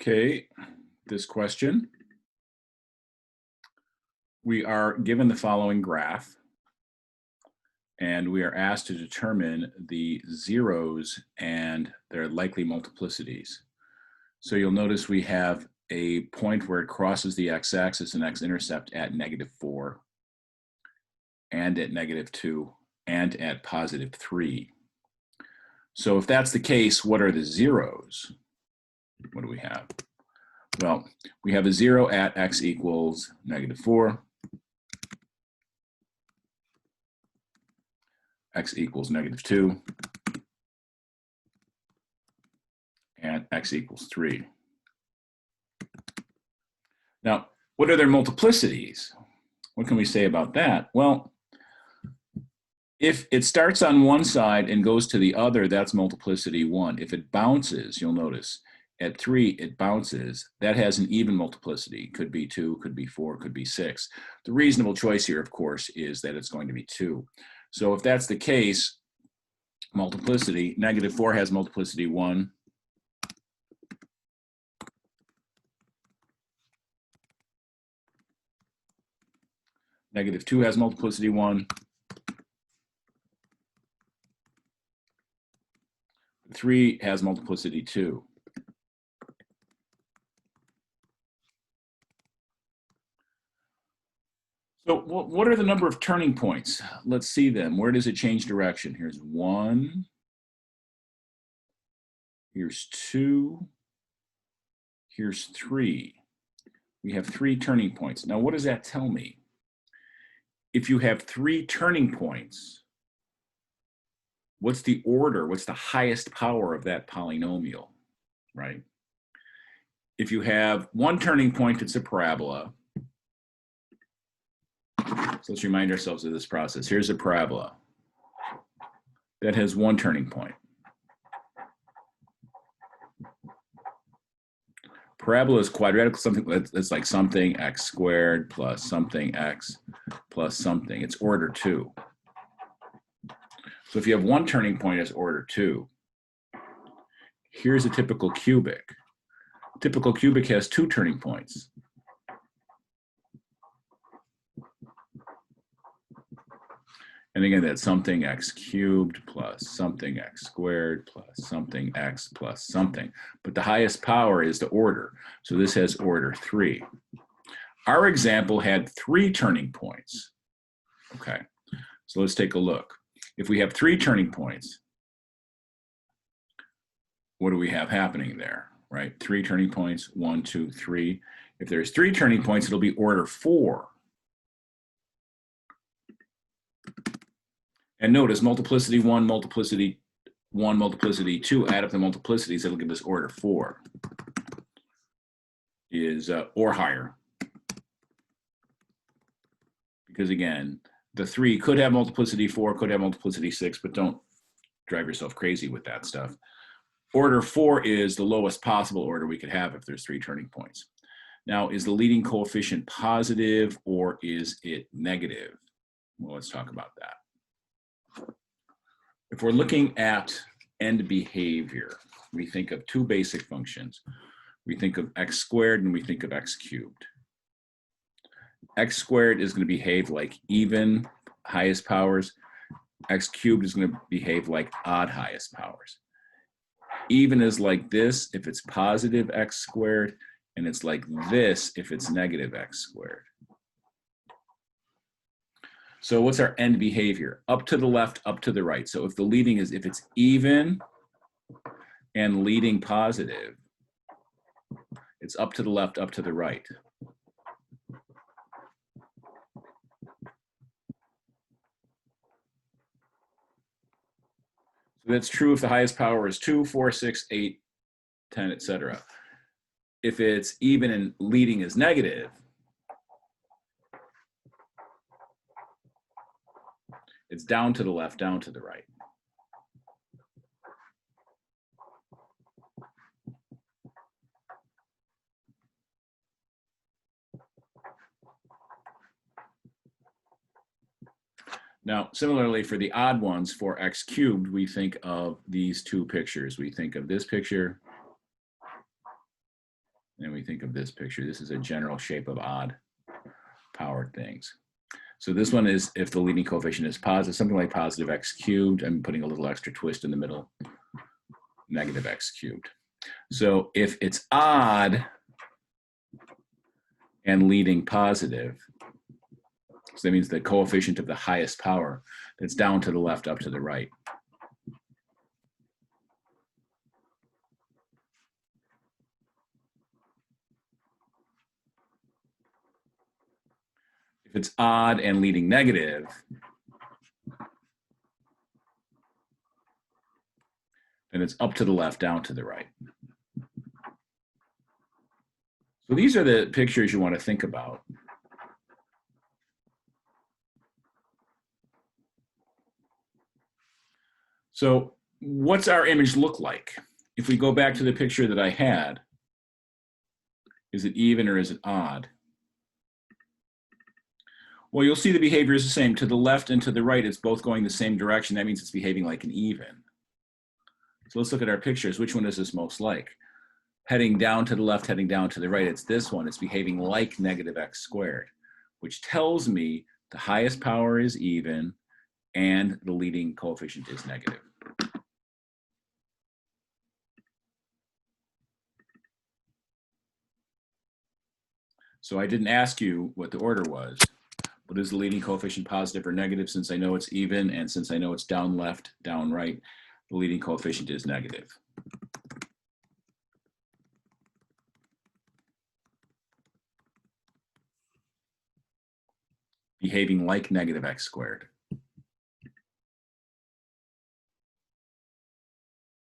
Okay, this question. We are given the following graph, and we are asked to determine the zeros and their likely multiplicities. So you'll notice we have a point where it crosses the x-axis and x-intercept at -4, and at -2, and at +3. So if that's the case, what are the zeros? What do we have? Well, we have a 0 at x equals -4, x equals -2, and x equals 3. Now, what are their multiplicities? What can we say about that? Well, if it starts on one side and goes to the other, that's multiplicity 1. If it bounces, you'll notice, at 3, it bounces. That has an even multiplicity. Could be 2, could be 4, could be 6. The reasonable choice here, of course, is that it's going to be 2. So if that's the case, multiplicity, -4 has multiplicity 1. -2 has multiplicity 1. 3 has multiplicity 2. So what are the number of turning points? Let's see them. Where does it change direction? Here's 1. Here's 2. Here's 3. We have 3 turning points. Now, what does that tell me? If you have 3 turning points, what's the order? What's the highest power of that polynomial, right? If you have 1 turning point, it's a parabola. So let's remind ourselves of this process. Here's a parabola that has 1 turning point. Parabola is quadratic, something that's like something x squared plus something x plus something. It's order 2. So if you have 1 turning point as order 2, here's a typical cubic. Typical cubic has 2 turning points. And again, that's something x cubed plus something x squared plus something x plus something. But the highest power is the order. So this has order 3. Our example had 3 turning points. Okay, so let's take a look. If we have 3 turning points, what do we have happening there, right? 3 turning points, 1, 2, 3. If there's 3 turning points, it'll be order 4. And notice multiplicity 1, multiplicity 1, multiplicity 2, add up the multiplicities, it'll give us order 4 is, or higher. Because again, the 3 could have multiplicity 4, could have multiplicity 6, but don't drive yourself crazy with that stuff. Order 4 is the lowest possible order we could have if there's 3 turning points. Now, is the leading coefficient positive or is it negative? Well, let's talk about that. If we're looking at end behavior, we think of 2 basic functions. We think of x squared and we think of x cubed. X squared is going to behave like even highest powers. X cubed is going to behave like odd highest powers. Even is like this if it's positive x squared, and it's like this if it's negative x squared. So what's our end behavior? Up to the left, up to the right. So if the leading is, if it's even and leading positive, it's up to the left, up to the right. So that's true if the highest power is 2, 4, 6, 8, 10, etc. If it's even and leading is negative, it's down to the left, down to the right. Now, similarly for the odd ones, for x cubed, we think of these 2 pictures. We think of this picture and we think of this picture, this is a general shape of odd powered things. So this one is if the leading coefficient is positive, something like positive x cubed. I'm putting a little extra twist in the middle, negative x cubed. So if it's odd and leading positive, so that means the coefficient of the highest power that's down to the left, up to the right. If it's odd and leading negative, then it's up to the left, down to the right. So these are the pictures you want to think about. So what's our image look like? If we go back to the picture that I had, is it even or is it odd? Well, you'll see the behavior is the same. To the left and to the right, it's both going the same direction. That means it's behaving like an even. So let's look at our pictures. Which one is this most like? Heading down to the left, heading down to the right, it's this one. It's behaving like negative x squared, which tells me the highest power is even and the leading coefficient is negative. So I didn't ask you what the order was, but is the leading coefficient positive or negative? Since I know it's even and since I know it's down left, down right, the leading coefficient is negative. Behaving like negative x squared.